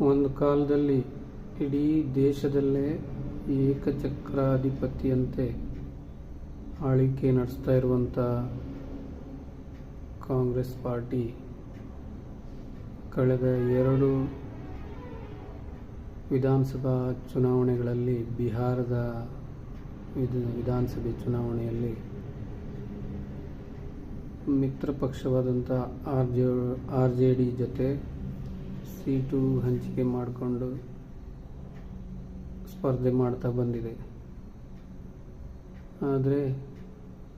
ಒಂದು ಕಾಲದಲ್ಲಿ ಇಡೀ ದೇಶದಲ್ಲೇ ಏಕಚಕ್ರಾಧಿಪತಿಯಂತೆ ಆಳ್ವಿಕೆ ನಡೆಸ್ತಾ ಇರುವಂಥ ಕಾಂಗ್ರೆಸ್ ಪಾರ್ಟಿ ಕಳೆದ 2 ವಿಧಾನಸಭಾ ಚುನಾವಣೆಗಳಲ್ಲಿ ಬಿಹಾರದ ವಿಧಾನಸಭೆ ಚುನಾವಣೆಯಲ್ಲಿ ಮಿತ್ರ ಪಕ್ಷವಾದಂಥ RJD ಜೊತೆ ಸೀಟು ಹಂಚಿಕೆ ಮಾಡಿಕೊಂಡು ಸ್ಪರ್ಧೆ ಮಾಡ್ತಾ ಬಂದಿದೆ. ಆದರೆ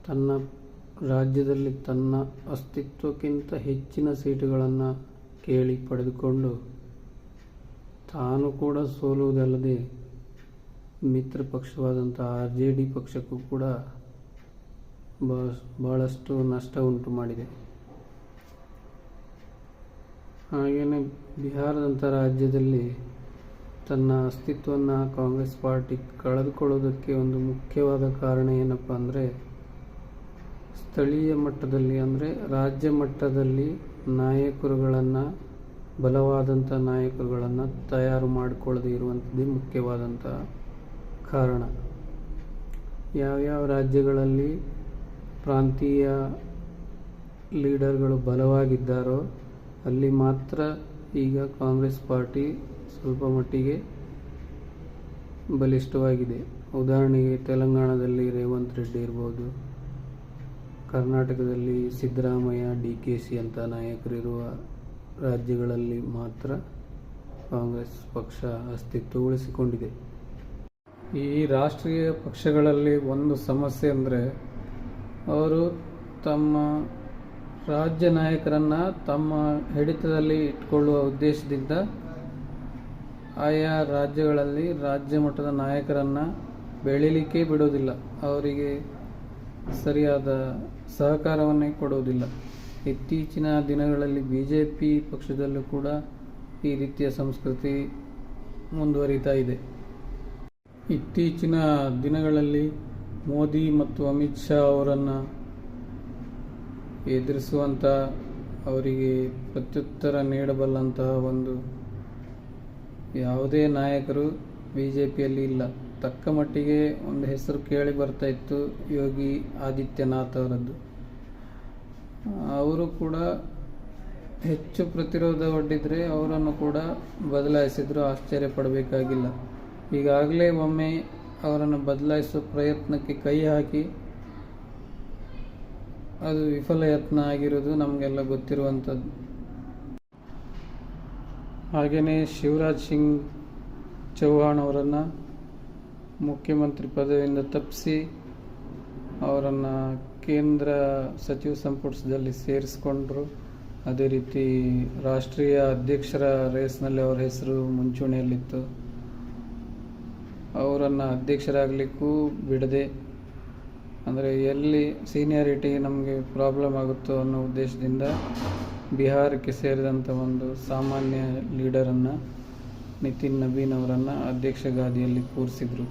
ತನ್ನ ರಾಜ್ಯದಲ್ಲಿ ತನ್ನ ಅಸ್ತಿತ್ವಕ್ಕಿಂತ ಹೆಚ್ಚಿನ ಸೀಟುಗಳನ್ನು ಕೇಳಿ ಪಡೆದುಕೊಂಡು ತಾನು ಕೂಡ ಸೋಲುವುದಲ್ಲದೆ ಮಿತ್ರ ಪಕ್ಷವಾದಂಥ RJD ಪಕ್ಷಕ್ಕೂ ಕೂಡ ಬಹಳಷ್ಟು ನಷ್ಟ ಉಂಟು ಮಾಡಿದೆ. ಹಾಗೆಯೇ ಬಿಹಾರದಂಥ ರಾಜ್ಯದಲ್ಲಿ ತನ್ನ ಅಸ್ತಿತ್ವವನ್ನು ಕಾಂಗ್ರೆಸ್ ಪಾರ್ಟಿ ಕಳೆದುಕೊಳ್ಳೋದಕ್ಕೆ ಒಂದು ಮುಖ್ಯವಾದ ಕಾರಣ ಏನಪ್ಪ ಅಂದರೆ, ಸ್ಥಳೀಯ ಮಟ್ಟದಲ್ಲಿ ಅಂದರೆ ರಾಜ್ಯ ಮಟ್ಟದಲ್ಲಿ ನಾಯಕರುಗಳನ್ನು ಬಲವಾದಂಥ ನಾಯಕರುಗಳನ್ನು ತಯಾರು ಮಾಡಿಕೊಳ್ಳದೇ ಇರುವಂಥದ್ದೇ ಮುಖ್ಯವಾದಂಥ ಕಾರಣ. ಯಾವ್ಯಾವ ರಾಜ್ಯಗಳಲ್ಲಿ ಪ್ರಾಂತೀಯ ಲೀಡರ್ಗಳು ಬಲವಾಗಿದ್ದಾರೋ ಅಲ್ಲಿ ಮಾತ್ರ ಈಗ ಕಾಂಗ್ರೆಸ್ ಪಾರ್ಟಿ ಸ್ವಲ್ಪ ಮಟ್ಟಿಗೆ ಬಲಿಷ್ಠವಾಗಿದೆ. ಉದಾಹರಣೆಗೆ ತೆಲಂಗಾಣದಲ್ಲಿ ರೇವಂತ್ ರೆಡ್ಡಿ ಇರ್ಬೋದು, ಕರ್ನಾಟಕದಲ್ಲಿ ಸಿದ್ದರಾಮಯ್ಯ, DKC ಅಂತ ನಾಯಕರಿರುವ ರಾಜ್ಯಗಳಲ್ಲಿ ಮಾತ್ರ ಕಾಂಗ್ರೆಸ್ ಪಕ್ಷ ಅಸ್ತಿತ್ವ ಉಳಿಸಿಕೊಂಡಿದೆ. ಈ ರಾಷ್ಟ್ರೀಯ ಪಕ್ಷಗಳಲ್ಲಿ ಒಂದು ಸಮಸ್ಯೆ ಅಂದರೆ, ಅವರು ತಮ್ಮ ರಾಜ್ಯ ನಾಯಕರನ್ನು ತಮ್ಮ ಹಿಡಿತದಲ್ಲಿ ಇಟ್ಕೊಳ್ಳುವ ಉದ್ದೇಶದಿಂದ ಆಯಾ ರಾಜ್ಯಗಳಲ್ಲಿ ರಾಜ್ಯ ಮಟ್ಟದ ನಾಯಕರನ್ನು ಬೆಳೀಲಿಕ್ಕೆ ಬಿಡೋದಿಲ್ಲ, ಅವರಿಗೆ ಸರಿಯಾದ ಸಹಕಾರವನ್ನೇ ಕೊಡುವುದಿಲ್ಲ. ಇತ್ತೀಚಿನ ದಿನಗಳಲ್ಲಿ BJP ಪಕ್ಷದಲ್ಲೂ ಕೂಡ ಈ ರೀತಿಯ ಸಂಸ್ಕೃತಿ ಮುಂದುವರಿತಾ ಇದೆ. ಇತ್ತೀಚಿನ ದಿನಗಳಲ್ಲಿ ಮೋದಿ ಮತ್ತು ಅಮಿತ್ ಶಾ ಅವರನ್ನು ಎದುರಿಸುವಂಥ, ಅವರಿಗೆ ಪ್ರತ್ಯುತ್ತರ ನೀಡಬಲ್ಲಂತಹ ಒಂದು ಯಾವುದೇ ನಾಯಕರು BJPಯಲ್ಲಿ ಇಲ್ಲ. ತಕ್ಕ ಮಟ್ಟಿಗೆ ಒಂದು ಹೆಸರು ಕೇಳಿ ಬರ್ತಾ ಇತ್ತು, ಯೋಗಿ ಆದಿತ್ಯನಾಥ್ ಅವರದ್ದು. ಅವರು ಕೂಡ ಹೆಚ್ಚು ಪ್ರತಿರೋಧ ಒಡ್ಡಿದರೆ ಅವರನ್ನು ಕೂಡ ಬದಲಾಯಿಸಿದ್ರು, ಆಶ್ಚರ್ಯ ಪಡಬೇಕಾಗಿಲ್ಲ. ಈಗಾಗಲೇ ಒಮ್ಮೆ ಅವರನ್ನು ಬದಲಾಯಿಸುವ ಪ್ರಯತ್ನಕ್ಕೆ ಕೈ ಹಾಕಿ ಅದು ವಿಫಲ ಯತ್ನ ಆಗಿರೋದು ನಮಗೆಲ್ಲ ಗೊತ್ತಿರುವಂಥದ್ದು. ಹಾಗೆಯೇ ಶಿವರಾಜ್ ಸಿಂಗ್ ಚೌಹಾಣ್ ಅವರನ್ನು ಮುಖ್ಯಮಂತ್ರಿ ಪದವಿಯಿಂದ ತಪ್ಪಿಸಿ ಅವರನ್ನು ಕೇಂದ್ರ ಸಚಿವ ಸಂಪುಟದಲ್ಲಿ ಸೇರಿಸ್ಕೊಂಡ್ರು. ಅದೇ ರೀತಿ ರಾಷ್ಟ್ರೀಯ ಅಧ್ಯಕ್ಷರ ರೇಸ್ನಲ್ಲಿ ಅವರ ಹೆಸರು ಮುಂಚೂಣಿಯಲ್ಲಿತ್ತು. ಅವರನ್ನು ಅಧ್ಯಕ್ಷರಾಗಲಿಕ್ಕೂ ಬಿಡದೆ, ಅಂದರೆ ಎಲ್ಲಿ ಸೀನಿಯಾರಿಟಿ ನಮಗೆ ಪ್ರಾಬ್ಲಮ್ ಆಗುತ್ತೋ ಅನ್ನೋ ಉದ್ದೇಶದಿಂದ ಬಿಹಾರಕ್ಕೆ ಸೇರಿದಂಥ ಒಂದು ಸಾಮಾನ್ಯ ಲೀಡರನ್ನು, ನಿತಿನ್ ನಬೀನ್ ಅವರನ್ನು ಅಧ್ಯಕ್ಷ ಗಾದಿಯಲ್ಲಿ ಕೂರಿಸಿದರು.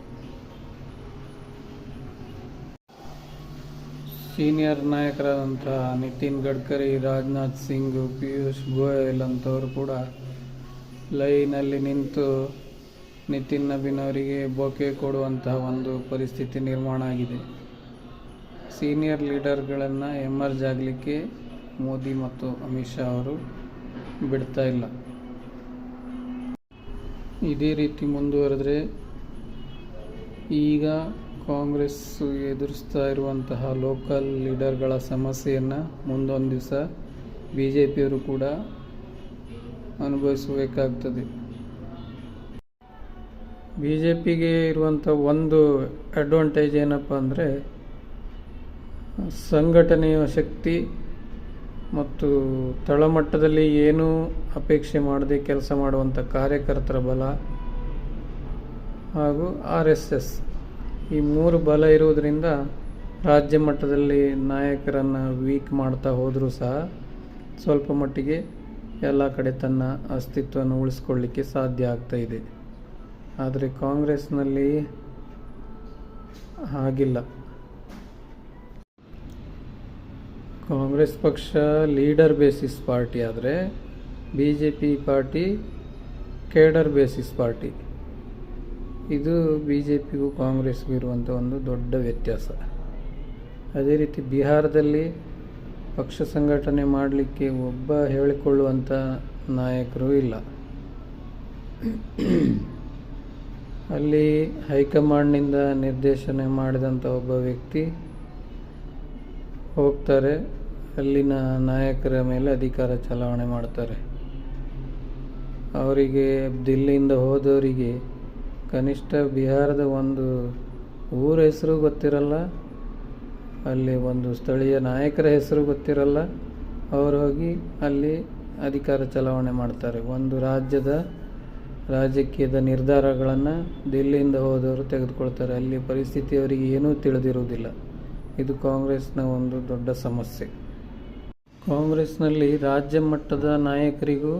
ಸೀನಿಯರ್ ನಾಯಕರಾದಂಥ ನಿತಿನ್ ಗಡ್ಕರಿ, ರಾಜನಾಥ್ ಸಿಂಗ್, ಪಿಯೂಷ್ ಗೋಯಲ್ ಅಂತವರು ಕೂಡ ಲೈನಲ್ಲಿ ನಿಂತು ನಿತಿನ್ ನಬೀನ್ ಅವರಿಗೆ ಬೊಕೆ ಕೊಡುವಂತಹ ಒಂದು ಪರಿಸ್ಥಿತಿ ನಿರ್ಮಾಣ ಆಗಿದೆ. ಸೀನಿಯರ್ ಲೀಡರ್ಗಳನ್ನು ಎಮರ್ಜ್ ಆಗಲಿಕ್ಕೆ ಮೋದಿ ಮತ್ತು ಅಮಿತ್ ಶಾ ಅವರು ಬಿಡ್ತಾ ಇಲ್ಲ. ಇದೇ ರೀತಿ ಮುಂದುವರೆದರೆ ಈಗ ಕಾಂಗ್ರೆಸ್ ಎದುರಿಸ್ತಾ ಇರುವಂತಹ ಲೋಕಲ್ ಲೀಡರ್ಗಳ ಸಮಸ್ಯೆಯನ್ನು ಮುಂದೊಂದು ದಿವಸ BJPಯವರು ಕೂಡ ಅನುಭವಿಸಬೇಕಾಗ್ತದೆ. BJPಗೆ ಇರುವಂಥ ಒಂದು ಅಡ್ವಾಂಟೇಜ್ ಏನಪ್ಪ ಅಂದರೆ, ಸಂಘಟನೆಯ ಶಕ್ತಿ ಮತ್ತು ತಳಮಟ್ಟದಲ್ಲಿ ಏನೂ ಅಪೇಕ್ಷೆ ಮಾಡದೆ ಕೆಲಸ ಮಾಡುವಂಥ ಕಾರ್ಯಕರ್ತರ ಬಲ ಹಾಗೂ RSS, ಈ 3 ಬಲ ಇರುವುದರಿಂದ ರಾಜ್ಯ ಮಟ್ಟದಲ್ಲಿ ನಾಯಕರನ್ನು ವೀಕ್ ಮಾಡ್ತಾ ಹೋದರೂ ಸಹ ಸ್ವಲ್ಪ ಮಟ್ಟಿಗೆ ಎಲ್ಲ ಕಡೆ ತನ್ನ ಅಸ್ತಿತ್ವವನ್ನು ಉಳಿಸ್ಕೊಳ್ಳಿಕ್ಕೆ ಸಾಧ್ಯ ಆಗ್ತಾ ಇದೆ. ಆದರೆ ಕಾಂಗ್ರೆಸ್ನಲ್ಲಿ ಹಾಗಿಲ್ಲ. ಕಾಂಗ್ರೆಸ್ ಪಕ್ಷ ಲೀಡರ್ ಬೇಸಿಸ್ ಪಾರ್ಟಿ ಆದರೆ BJP party cadre basis party. ಇದು ಬಿ ಜೆ ಪಿಗೂ ಕಾಂಗ್ರೆಸ್ಗೂ ಇರುವಂಥ ಒಂದು ದೊಡ್ಡ ವ್ಯತ್ಯಾಸ. ಅದೇ ರೀತಿ ಬಿಹಾರದಲ್ಲಿ ಪಕ್ಷ ಸಂಘಟನೆ ಮಾಡಲಿಕ್ಕೆ ಒಬ್ಬ ಹೇಳಿಕೊಳ್ಳುವಂಥ ನಾಯಕರು ಇಲ್ಲ. ಅಲ್ಲಿ ಹೈಕಮಾಂಡ್ನಿಂದ ನಿರ್ದೇಶನ ಮಾಡಿದಂಥ ಒಬ್ಬ ವ್ಯಕ್ತಿ ಹೋಗ್ತಾರೆ, ಅಲ್ಲಿನ ನಾಯಕರ ಮೇಲೆ ಅಧಿಕಾರ ಚಲಾವಣೆ ಮಾಡ್ತಾರೆ. ಅವರಿಗೆ ದಿಲ್ಲಿಯಿಂದ ಹೋದವರಿಗೆ ಕನಿಷ್ಠ ಬಿಹಾರದ ಒಂದು ಊರ ಹೆಸರು ಗೊತ್ತಿರಲ್ಲ, ಅಲ್ಲಿ ಒಂದು ಸ್ಥಳೀಯ ನಾಯಕರ ಹೆಸರು ಗೊತ್ತಿರಲ್ಲ. ಅವರು ಹೋಗಿ ಅಲ್ಲಿ ಅಧಿಕಾರ ಚಲಾವಣೆ ಮಾಡ್ತಾರೆ. ಒಂದು ರಾಜಕೀಯದ ನಿರ್ಧಾರಗಳನ್ನು ದಿಲ್ಲಿಯಿಂದ ಹೋದವರು ತೆಗೆದುಕೊಳ್ತಾರೆ. ಅಲ್ಲಿ ಪರಿಸ್ಥಿತಿ ಅವರಿಗೆ ಏನೂ ತಿಳಿದಿರುವುದಿಲ್ಲ. ಇದು ಕಾಂಗ್ರೆಸ್ನ ಒಂದು ದೊಡ್ಡ ಸಮಸ್ಯೆ. ಕಾಂಗ್ರೆಸ್ನಲ್ಲಿ ರಾಜ್ಯ ಮಟ್ಟದ ನಾಯಕರಿಗೂ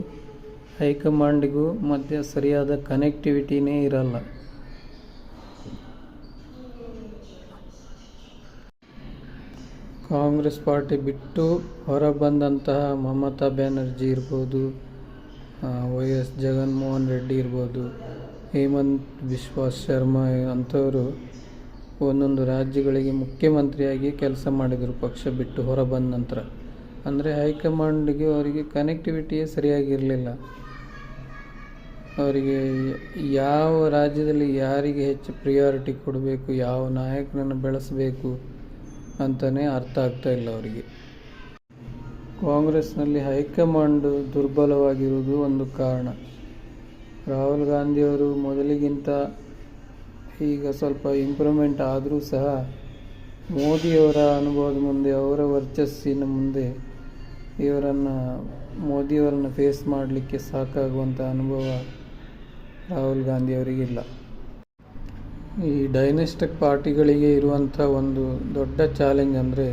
ಹೈಕಮಾಂಡಿಗೂ ಮಧ್ಯೆ ಸರಿಯಾದ ಕನೆಕ್ಟಿವಿಟಿನೇ ಇರಲ್ಲ. ಕಾಂಗ್ರೆಸ್ ಪಾರ್ಟಿ ಬಿಟ್ಟು ಹೊರಬಂದಂತಹ ಮಮತಾ ಬ್ಯಾನರ್ಜಿ ಇರ್ಬೋದು, ವೈ.ಎಸ್. ಜಗನ್ಮೋಹನ್ ರೆಡ್ಡಿ ಇರ್ಬೋದು, ಹೇಮಂತ್ ಬಿಸ್ವಾ ಶರ್ಮಾ ಅಂಥವರು ಒಂದೊಂದು ರಾಜ್ಯಗಳಿಗೆ ಮುಖ್ಯಮಂತ್ರಿಯಾಗಿ ಕೆಲಸ ಮಾಡಿದರು ಪಕ್ಷ ಬಿಟ್ಟು ಹೊರಬಂದ ನಂತರ. ಅಂದರೆ ಹೈಕಮಾಂಡ್ಗೆ ಅವರಿಗೆ ಕನೆಕ್ಟಿವಿಟಿಯೇ ಸರಿಯಾಗಿರಲಿಲ್ಲ. ಅವರಿಗೆ ಯಾವ ರಾಜ್ಯದಲ್ಲಿ ಯಾರಿಗೆ ಹೆಚ್ಚು ಪ್ರಿಯಾರಿಟಿ ಕೊಡಬೇಕು, ಯಾವ ನಾಯಕನನ್ನು ಬೆಳೆಸಬೇಕು ಅಂತಲೇ ಅರ್ಥ ಆಗ್ತಾ ಇಲ್ಲ ಅವರಿಗೆ. ಕಾಂಗ್ರೆಸ್ನಲ್ಲಿ ಹೈಕಮಾಂಡ್ ದುರ್ಬಲವಾಗಿರುವುದು ಒಂದು ಕಾರಣ. ರಾಹುಲ್ ಗಾಂಧಿಯವರು ಮೊದಲಿಗಿಂತ ಈಗ ಸ್ವಲ್ಪ ಇಂಪ್ರೂವ್ಮೆಂಟ್ ಆದರೂ ಸಹ ಮೋದಿಯವರ ಅನುಭವದ ಮುಂದೆ, ಅವರ ವರ್ಚಸ್ಸಿನ ಮುಂದೆ ಮೋದಿಯವರನ್ನು ಫೇಸ್ ಮಾಡಲಿಕ್ಕೆ ಸಾಕಾಗುವಂಥ ಅನುಭವ ರಾಹುಲ್ ಗಾಂಧಿಯವರಿಗಿಲ್ಲ. ಈ ಡೈನೆಸ್ಟಿಕ್ ಪಾರ್ಟಿಗಳಿಗೆ ಇರುವಂಥ ಒಂದು ದೊಡ್ಡ ಚಾಲೆಂಜ್ ಅಂದರೆ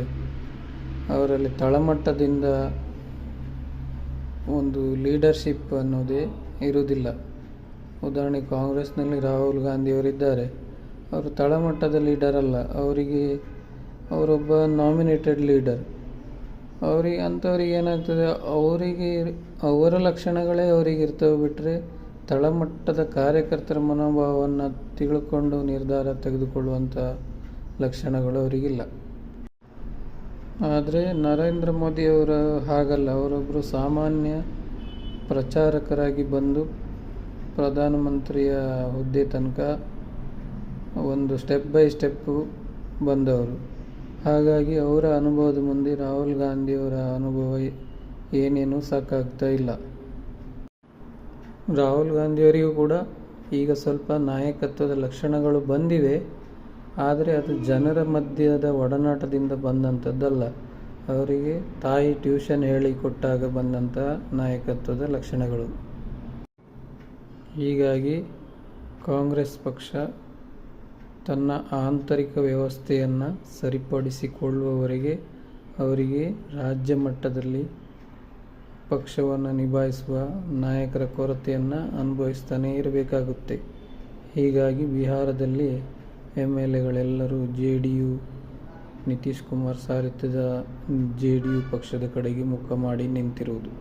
ಅವರಲ್ಲಿ ತಳಮಟ್ಟದಿಂದ ಒಂದು ಲೀಡರ್ಶಿಪ್ ಅನ್ನೋದೇ ಇರುವುದಿಲ್ಲ. ಉದಾಹರಣೆಗೆ ಕಾಂಗ್ರೆಸ್ನಲ್ಲಿ ರಾಹುಲ್ ಗಾಂಧಿಯವರಿದ್ದಾರೆ. ಅವರು ತಳಮಟ್ಟದ ಲೀಡರ್ ಅಲ್ಲ, ಅವರೊಬ್ಬ ನಾಮಿನೇಟೆಡ್ ಲೀಡರ್. ಅಂಥವ್ರಿಗೆ ಏನಾಗ್ತದೆ, ಅವರ ಲಕ್ಷಣಗಳೇ ಅವರಿಗೆ ಇರ್ತವೆ ಬಿಟ್ಟರೆ ತಳಮಟ್ಟದ ಕಾರ್ಯಕರ್ತರ ಮನೋಭಾವವನ್ನು ತಿಳ್ಕೊಂಡು ನಿರ್ಧಾರ ತೆಗೆದುಕೊಳ್ಳುವಂಥ ಲಕ್ಷಣಗಳು ಅವರಿಗಿಲ್ಲ. ಆದರೆ ನರೇಂದ್ರ ಮೋದಿಯವರು ಹಾಗಲ್ಲ. ಅವರೊಬ್ಬರು ಸಾಮಾನ್ಯ ಪ್ರಚಾರಕರಾಗಿ ಬಂದು ಪ್ರಧಾನಮಂತ್ರಿಯ ಹುದ್ದೆ ತನಕ ಒಂದು ಸ್ಟೆಪ್ ಬೈ ಸ್ಟೆಪ್ಪು ಬಂದವರು. ಹಾಗಾಗಿ ಅವರ ಅನುಭವದ ಮುಂದೆ ರಾಹುಲ್ ಗಾಂಧಿಯವರ ಅನುಭವ ಏನೇನೂ ಸಾಕಾಗ್ತಾ ಇಲ್ಲ. ರಾಹುಲ್ ಗಾಂಧಿಯವರಿಗೂ ಕೂಡ ಈಗ ಸ್ವಲ್ಪ ನಾಯಕತ್ವದ ಲಕ್ಷಣಗಳು ಬಂದಿವೆ. ಆದರೆ ಅದು ಜನರ ಮಧ್ಯದ ಒಡನಾಟದಿಂದ ಬಂದಂಥದ್ದಲ್ಲ. ಅವರಿಗೆ ತಾಯಿ ಟ್ಯೂಷನ್ ಹೇಳಿಕೊಟ್ಟಾಗ ಬಂದಂಥ ನಾಯಕತ್ವದ ಲಕ್ಷಣಗಳು. ಹೀಗಾಗಿ ಕಾಂಗ್ರೆಸ್ ಪಕ್ಷ ತನ್ನ ಆಂತರಿಕ ವ್ಯವಸ್ಥೆಯನ್ನು ಸರಿಪಡಿಸಿಕೊಳ್ಳುವವರೆಗೆ ಅವರಿಗೆ ರಾಜ್ಯ ಮಟ್ಟದಲ್ಲಿ ಪಕ್ಷವನ್ನು ನಿಭಾಯಿಸುವ ನಾಯಕರ ಕೊರತೆಯನ್ನು ಅನುಭವಿಸ್ತಾನೇ ಇರಬೇಕಾಗುತ್ತೆ. ಹೀಗಾಗಿ ಬಿಹಾರದಲ್ಲಿ MLAಗಳೆಲ್ಲರೂ JDU, ನಿತೀಶ್ ಕುಮಾರ್ ಸಾರಥ್ಯದ JDU ಪಕ್ಷದ ಕಡೆಗೆ ಮುಖ ಮಾಡಿ ನಿಂತಿರುವುದು.